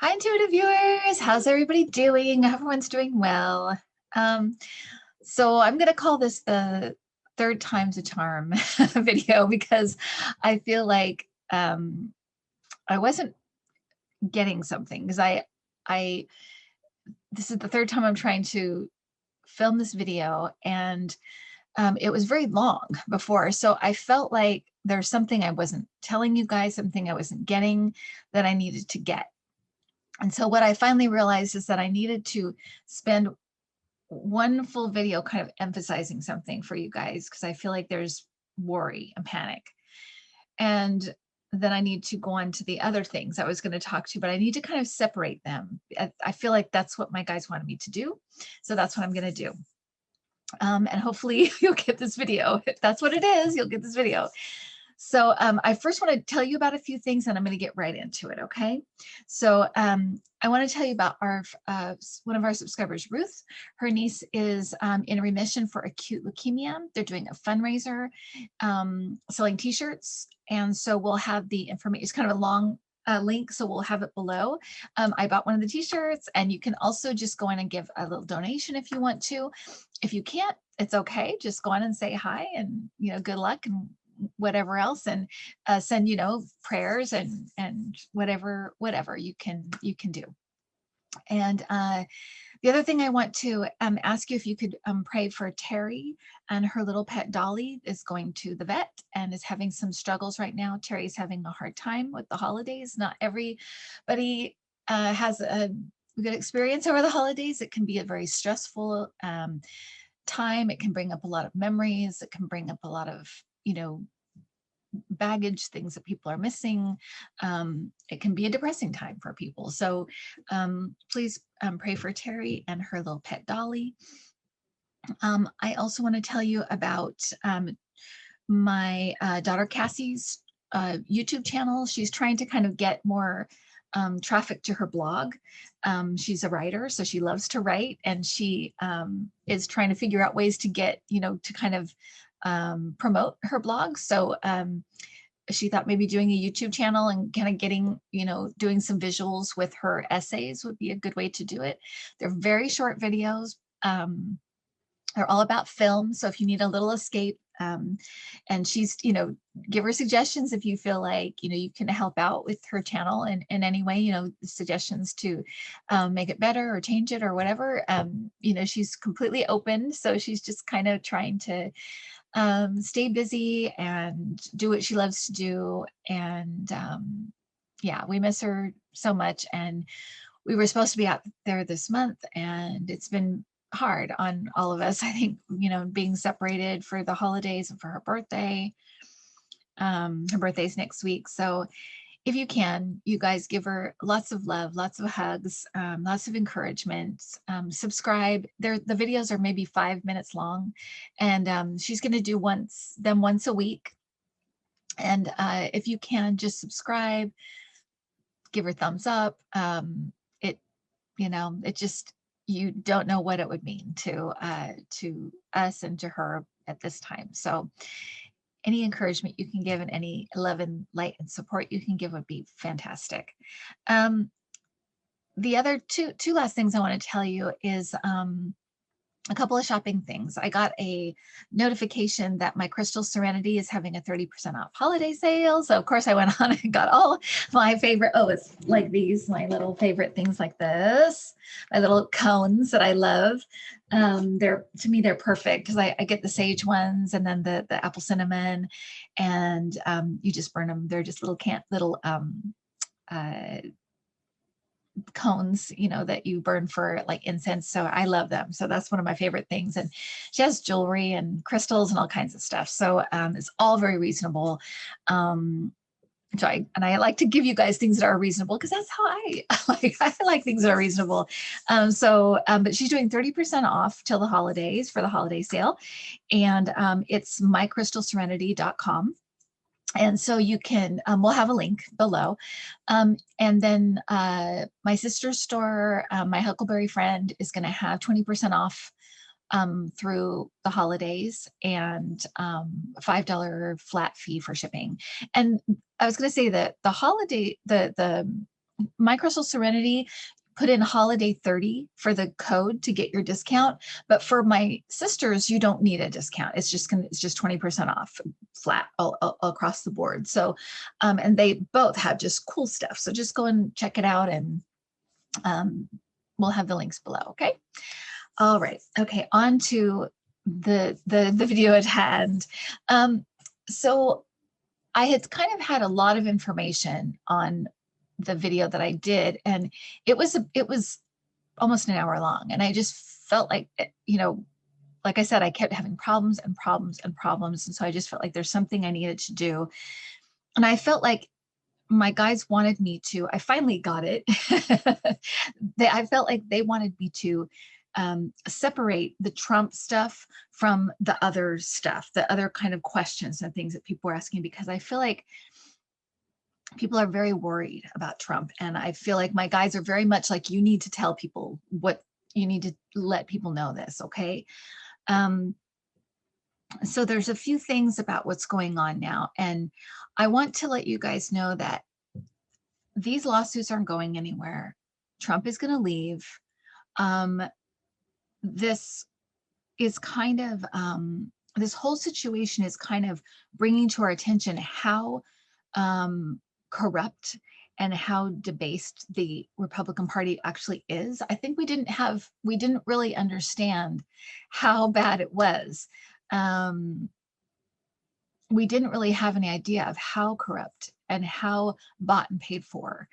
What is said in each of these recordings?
Hi, intuitive viewers. How's everybody doing? Everyone's doing well. Um, so I'm going to call this the third time's a charm video because I feel like I wasn't getting something because I this is the third time I'm trying to film this video, and it was very long before. So I felt like there's something I wasn't telling you guys, something I wasn't getting that I needed to get. And so what I finally realized is that I needed to spend one full video kind of emphasizing something for you guys because I feel like there's worry and panic. And then I need to go on to the other things I was going to talk to, but I need to kind of separate them. I feel like that's what my guys wanted me to do. So that's what I'm going to do. And hopefully you'll get this video. If that's what it is, you'll get this video. So I first want to tell you about a few things and I'm going to get right into it. Okay. So I want to tell you about our one of our subscribers, Ruth. Her niece is in remission for acute leukemia. They're doing a fundraiser, selling t-shirts. And so we'll have the information. It's kind of a long link, so we'll have it below. I bought one of the t-shirts, and you can also just go in and give a little donation if you want to. If you can't, it's okay. Just go on and say hi and, good luck and whatever else, and send, prayers and whatever you can do. And the other thing I want to ask you if you could pray for Terry, and her little pet Dolly is going to the vet and is having some struggles right now. Terry's having a hard time with the holidays. Not everybody has a good experience over the holidays. It can be a very stressful time. It can bring up a lot of memories. It can bring up a lot of, baggage, things that people are missing. It can be a depressing time for people. So please pray for Terry and her little pet Dolly. I also want to tell you about my daughter Cassie's YouTube channel. She's trying to kind of get more traffic to her blog. She's a writer, so she loves to write, and she is trying to figure out ways to get, to kind of promote her blog. So she thought maybe doing a YouTube channel and kind of getting, doing some visuals with her essays would be a good way to do it. They're very short videos. They're all about film. So if you need a little escape, and she's, give her suggestions if you feel like, you can help out with her channel in any way, suggestions to make it better or change it or whatever. She's completely open. So she's just kind of trying to stay busy and do what she loves to do. And yeah, we miss her so much. And we were supposed to be out there this month, and it's been hard on all of us. I think, being separated for the holidays and for her birthday. Her birthday's next week. So if you can, you guys give her lots of love, lots of hugs, lots of encouragement. Subscribe. The videos are maybe 5 minutes long, and she's going to do them once a week. And if you can, just subscribe, give her thumbs up. It just, you don't know what it would mean to us and to her at this time. So any encouragement you can give and any love and light and support you can give would be fantastic. The other two last things I want to tell you is a couple of shopping things. I got a notification that my Crystal Serenity is having a 30% off holiday sale. So of course I went on and got all my favorite, it's like these, my little favorite things like this, my little cones that I love. To me, they're perfect because I get the sage ones and then the apple cinnamon, and you just burn them. They're just little cones, that you burn for like incense. So I love them. So that's one of my favorite things. And she has jewelry and crystals and all kinds of stuff. So it's all very reasonable. So I like to give you guys things that are reasonable because that's how I like things that are reasonable. But she's doing 30% off till the holidays for the holiday sale. And it's mycrystalserenity.com. And so you can, we'll have a link below. And then my sister's store, my Huckleberry Friend, is going to have 20% off through the holidays, and $5 flat fee for shipping. And I was going to say that the holiday, the My Crystal Serenity put in holiday 30 for the code to get your discount. But for my sisters, you don't need a discount. It's just 20% off flat all across the board. So, and they both have just cool stuff. So just go and check it out, and we'll have the links below. Okay. All right. Okay. On to the video at hand. So I had kind of had a lot of information on the video that I did, and it was almost an hour long, and I just felt like, you know, like I said, I kept having problems and problems and problems, and so I just felt like there's something I needed to do, and I felt like my guys wanted me to. I finally got it. I felt like they wanted me to separate the Trump stuff from the other stuff, the other kind of questions and things that people were asking, because I feel like people are very worried about Trump. And I feel like my guys are very much like, you need to tell people what you need to let people know this. Okay. So there's a few things about what's going on now. And I want to let you guys know that these lawsuits aren't going anywhere. Trump is going to leave. This is kind of, this whole situation is kind of bringing to our attention how corrupt and how debased the Republican Party actually is. I think we didn't really understand how bad it was. We didn't really have any idea of how corrupt and how bought and paid for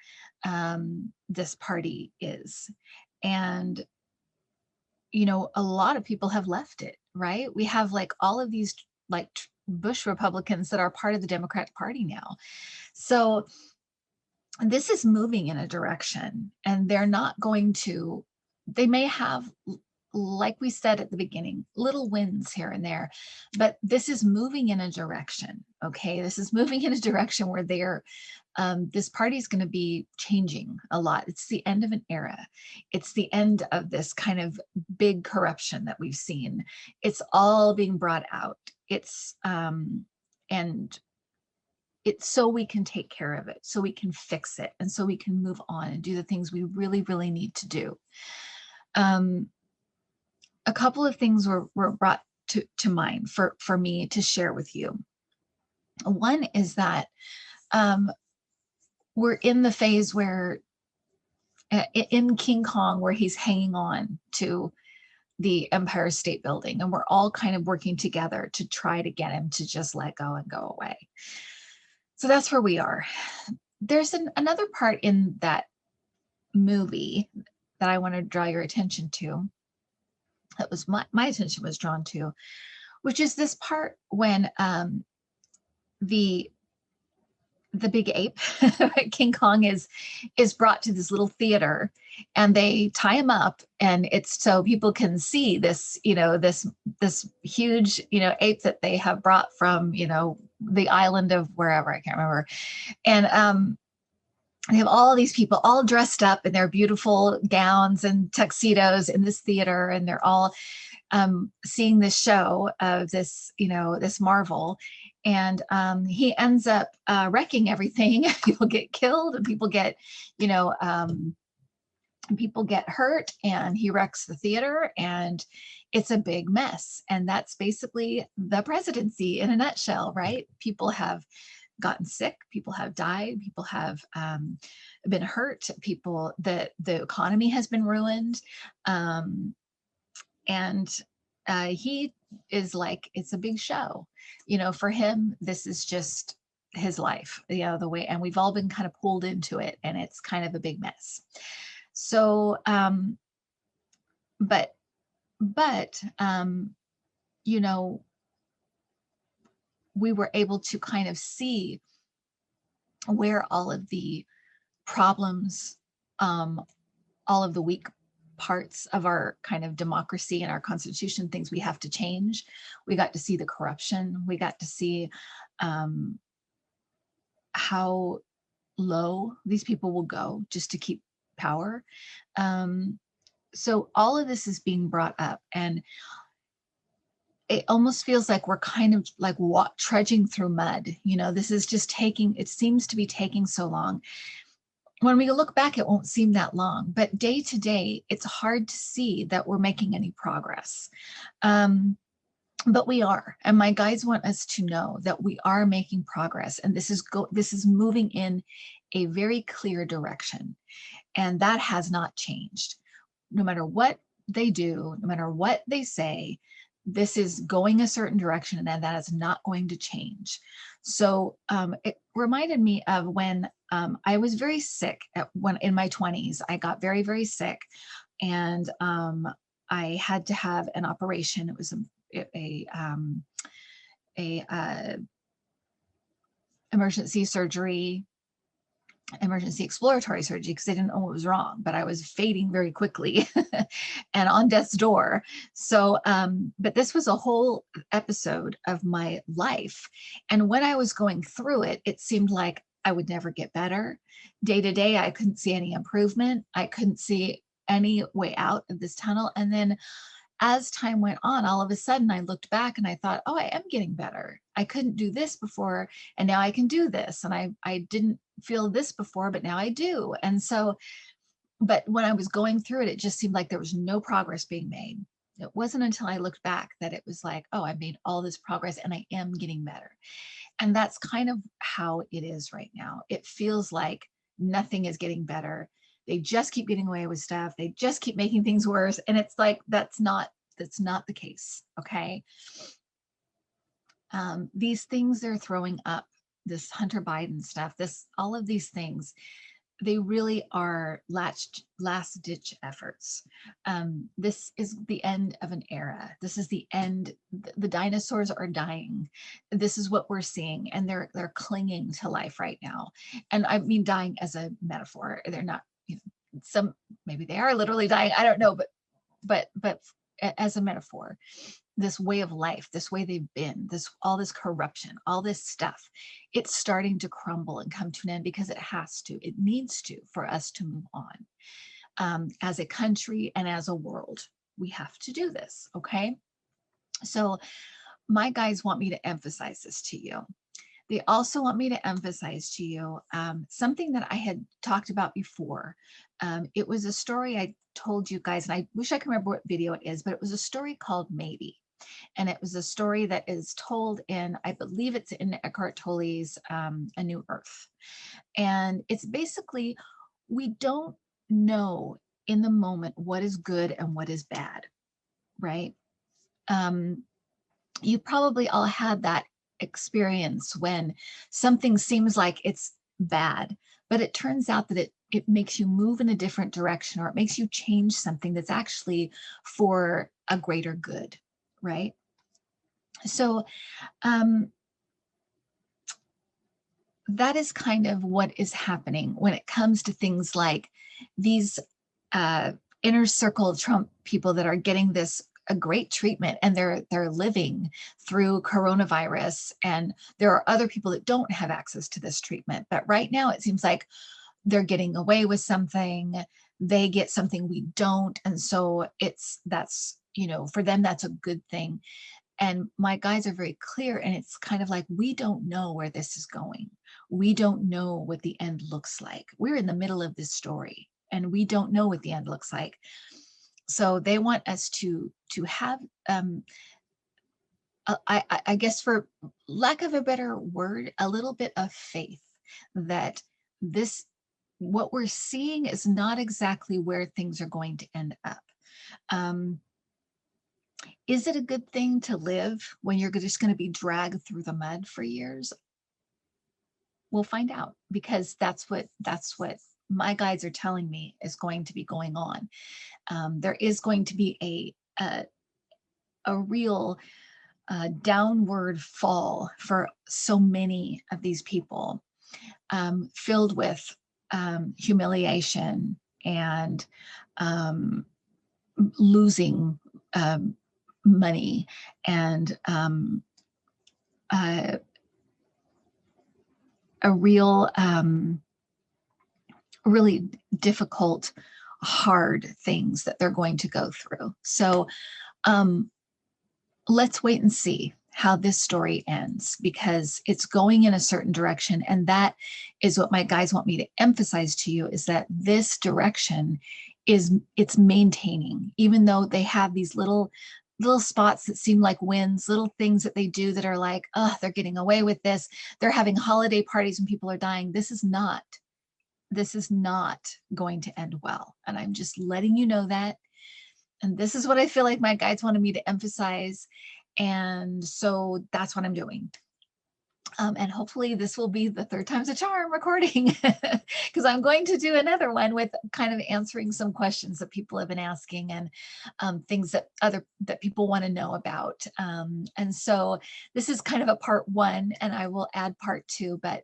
this party is. And, you know, a lot of people have left it, right? We have like all of these like Bush Republicans that are part of the Democratic Party now. So this is moving in a direction, and they're not going to, they may have, like we said at the beginning, little wins here and there, but this is moving in a direction. Okay. This is moving in a direction where they're, this party is going to be changing a lot. It's the end of an era. It's the end of this kind of big corruption that we've seen. It's all being brought out. It's, and it's so we can take care of it, so we can fix it, and so we can move on and do the things we really, really need to do. A couple of things were brought to mind for me to share with you. One is that we're in the phase where in King Kong, where he's hanging on to the Empire State Building, and we're all kind of working together to try to get him to just let go and go away. So that's where we are. There's another part in that movie that I want to draw your attention to. That was my attention was drawn to, which is this part when the big ape, King Kong, is brought to this little theater, and they tie him up, and it's so people can see this, you know, this huge, you know, ape that they have brought from, you know, the island of wherever, I can't remember. And they have all these people all dressed up in their beautiful gowns and tuxedos in this theater, and they're all seeing this show of this, you know, this marvel. And he ends up wrecking everything. People get killed, and people get, you know, people get hurt, and he wrecks the theater, and it's a big mess. And that's basically the presidency in a nutshell, right? People have gotten sick, people have died, people have been hurt, people, the economy has been ruined. And he is like, it's a big show, you know, for him. This is just his life, you know, the way, and we've all been kind of pulled into it, and it's kind of a big mess. So but you know, we were able to kind of see where all of the problems, all of the weak parts of our kind of democracy and our constitution, things we have to change. We got to see the corruption. We got to see how low these people will go just to keep power. So all of this is being brought up, and it almost feels like we're kind of like trudging through mud. You know, this is just taking, it seems to be taking so long. when we look back, it won't seem that long, but day to day, it's hard to see that we're making any progress. But we are, and my guides want us to know that we are making progress, and this is moving in a very clear direction, and that has not changed. No matter what they do, no matter what they say, this is going a certain direction, and that is not going to change. So it reminded me of when I was very sick when in my 20s. I got very, very sick, and I had to have an operation. It was a emergency surgery, emergency exploratory surgery, because I didn't know what was wrong, but I was fading very quickly and on death's door. So, but this was a whole episode of my life. And when I was going through it, it seemed like I would never get better. Day to day, I couldn't see any improvement. I couldn't see any way out of this tunnel. And then as time went on, all of a sudden I looked back and I thought, oh, I am getting better. I couldn't do this before, and now I can do this. And I didn't feel this before, but now I do. And so, but when I was going through it, it just seemed like there was no progress being made. It wasn't until I looked back that it was like, oh, I made all this progress and I am getting better. And that's kind of how it is right now. It feels like nothing is getting better. They just keep getting away with stuff. They just keep making things worse. And it's like, that's not the case. Okay. These things they're throwing up, this Hunter Biden stuff, all of these things, they really are last ditch efforts. This is the end of an era. This is the end. The dinosaurs are dying. This is what we're seeing, and they're clinging to life right now. And I mean dying as a metaphor. They're not, some, maybe they are literally dying. I don't know, but as a metaphor, this way of life, this way they've been, all this corruption, all this stuff, it's starting to crumble and come to an end, because it needs to, for us to move on. As a country and as a world, we have to do this. Okay. So my guides want me to emphasize this to you. They also want me to emphasize to you something that I had talked about before. It was a story I told you guys, and I wish I could remember what video it is, but it was a story called Maybe. And it was a story that is told in, I believe it's in Eckhart Tolle's A New Earth. And it's basically, we don't know in the moment what is good and what is bad, right? You probably all had that experience when something seems like it's bad, but it turns out that it makes you move in a different direction, or it makes you change something that's actually for a greater good, right? So that is kind of what is happening when it comes to things like these inner circle Trump people that are getting this a great treatment, and they're living through coronavirus, and there are other people that don't have access to this treatment. But right now it seems like they're getting away with something, they get something we don't, and so that's for them that's a good thing. And my guides are very clear, and it's kind of like, we don't know where this is going. We don't know what the end looks like. We're in the middle of this story, and we don't know what the end looks like. So they want us to have, I guess, for lack of a better word, a little bit of faith that what we're seeing is not exactly where things are going to end up. Is it a good thing to live when you're just going to be dragged through the mud for years? We'll find out, because that's what my guides are telling me is going to be going on. There is going to be a real downward fall for so many of these people, filled with humiliation and losing money and a real, really difficult, hard things that they're going to go through. So let's wait and see how this story ends, because it's going in a certain direction. And that is what my guides want me to emphasize to you, is that this direction it's maintaining, even though they have these little spots that seem like wins, little things that they do that are like, oh, they're getting away with this. They're having holiday parties when people are dying. This is not going to end well. And I'm just letting you know that. And this is what I feel like my guides wanted me to emphasize. And so that's what I'm doing. And hopefully this will be the third time's a charm recording, because I'm going to do another one with kind of answering some questions that people have been asking, and things that people want to know about. And so this is kind of a part one, and I will add part two, but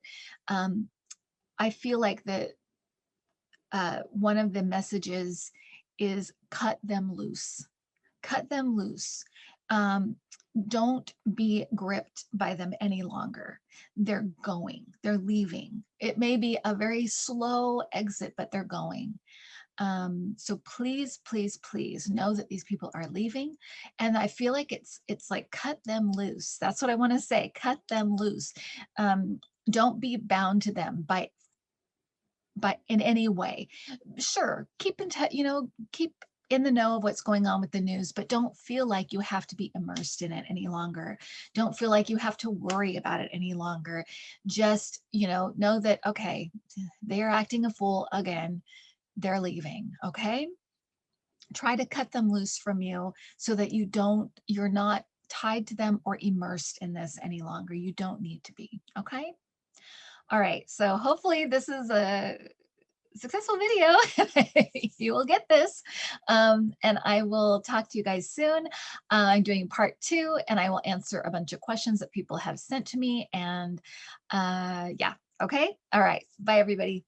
I feel like that one of the messages is cut them loose. Cut them loose. Don't be gripped by them any longer. They're going, they're leaving. It may be a very slow exit, but they're going. So please, please, please know that these people are leaving. And I feel like it's like cut them loose. That's what I want to say. Cut them loose. Don't be bound to them by in any way. Sure, keep in touch, keep in the know of what's going on with the news, but don't feel like you have to be immersed in it any longer. Don't feel like you have to worry about it any longer. Just, know that, okay, they're acting a fool again. They're leaving. Okay. Try to cut them loose from you so that you're not tied to them or immersed in this any longer. You don't need to be. Okay. All right. So hopefully this is a successful video. You will get this. And I will talk to you guys soon. I'm doing part two, and I will answer a bunch of questions that people have sent to me. And yeah. Okay. All right. Bye, everybody.